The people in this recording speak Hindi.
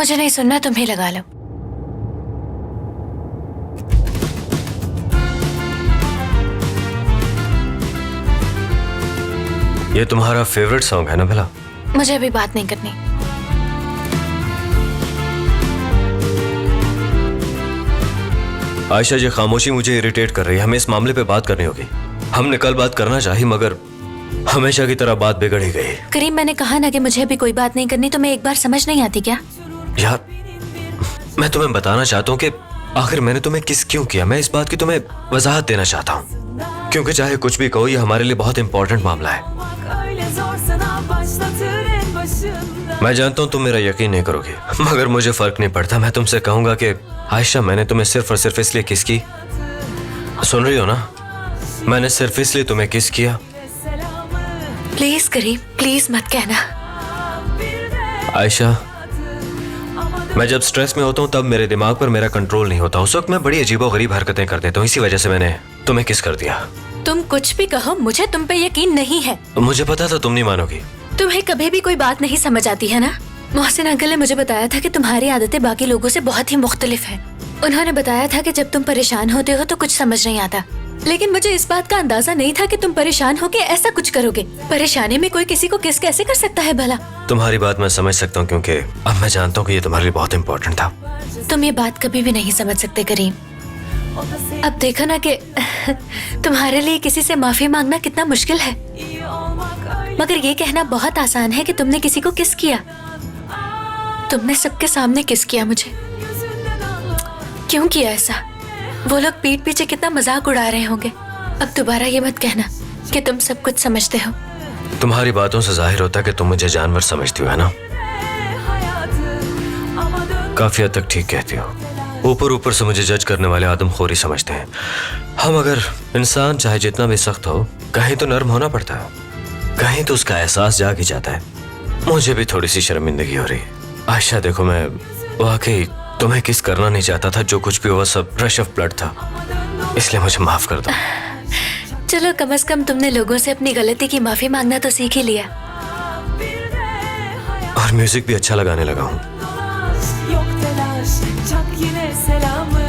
मुझे नहीं सुनना, तुम्हें लगा लो। ये तुम्हारा फेवरेट सॉन्ग है ना भला? मुझे अभी बात नहीं करनी। आयशा, ये खामोशी मुझे इरिटेट कर रही है। हमें इस मामले पे बात करनी होगी। हमने कल बात करना चाही मगर हमेशा की तरह बात बिगड़ ही गई। करीम, मैंने कहा ना कि मुझे अभी कोई बात नहीं करनी, तो मैं एक बार समझ नहीं आती क्या? यार, मैं तुम्हें बताना चाहता हूँ कि आखिर मैंने तुम्हें किस क्यों किया। मैं इस बात की तुम्हें वजाहत देना चाहता हूँ, क्योंकि चाहे कुछ भी कहो, ये हमारे लिए बहुत इंपॉर्टेंट मामला है। मैं जानता हूँ तुम मेरा यकीन नहीं करोगे, मगर मुझे फर्क नहीं पड़ता। मैं तुमसे कहूंगा कि आयशा, मैंने तुम्हें सिर्फ और सिर्फ इसलिए किस की, सुन रही हो ना, मैंने सिर्फ इसलिए तुम्हें किस किया। प्लीज करीम, प्लीज मत कहना। आयशा, मैं जब स्ट्रेस में होता हूँ तब मेरे दिमाग पर मेरा कंट्रोल नहीं होता। उस वक्त मैं बड़ी अजीबोगरीब हरकतें कर देता हूँ। इसी वजह से मैंने तुम्हें किस कर दिया। तुम कुछ भी कहो, मुझे तुम पे यकीन नहीं है। मुझे पता था तुम नहीं मानोगी। तुम्हें कभी भी कोई बात नहीं समझ आती है ना? मोहसिन अंकल ने मुझे बताया था कि तुम्हारी आदतें बाकी लोगों से बहुत ही मुख्तलिफ हैं। उन्होंने बताया था कि जब तुम परेशान होते हो तो कुछ समझ नहीं आता, लेकिन मुझे इस बात का अंदाजा नहीं था कि तुम परेशान होके ऐसा कुछ करोगे। परेशानी में कोई किसी को किस कैसे कर सकता है भला? तुम्हारी बात मैं समझ सकता हूँ, क्योंकि अब मैं जानता हूँ कि ये तुम्हारे लिए बहुत इंपॉर्टेंट था। तुम ये बात कभी भी नहीं समझ सकते करीम। अब देखो ना कि तुम्हारे लिए किसी से माफी मांगना कितना मुश्किल है, मगर ये कहना बहुत आसान है कि तुमने किसी को किस किया। तुमने सबके सामने किस किया मुझे। क्यों किया ऐसा? वो लोग पीठ पीछे कितना मजाक उड़ा रहे होंगे। अब दोबारा ये मत कहना कि तुम सब कुछ समझते हो। तुम्हारी बातों से जाहिर होता है कि तुम मुझे जानवर समझती हो, है ना? काफी हद तक ठीक कहती हो। ऊपर ऊपर से मुझे जज करने वाले आदमखोरी समझते हैं। हम अगर इंसान चाहे जितना भी सख्त हो, कहीं तो नर्म होना पड़ता है, कहीं तो उसका एहसास जाग ही जाता है। मुझे भी थोड़ी सी शर्मिंदगी हो रही है। आयशा देखो, मैं वाकई तुम्हें किस करना नहीं चाहता था। जो कुछ भी हुआ सब रश ऑफ ब्लड था, इसलिए मुझे माफ कर दो। चलो, कम से कम तुमने लोगों से अपनी गलती की माफी मांगना तो सीख ही लिया। और म्यूजिक भी अच्छा लगाने लगा हूँ। Yok telaş, çak yine selamı.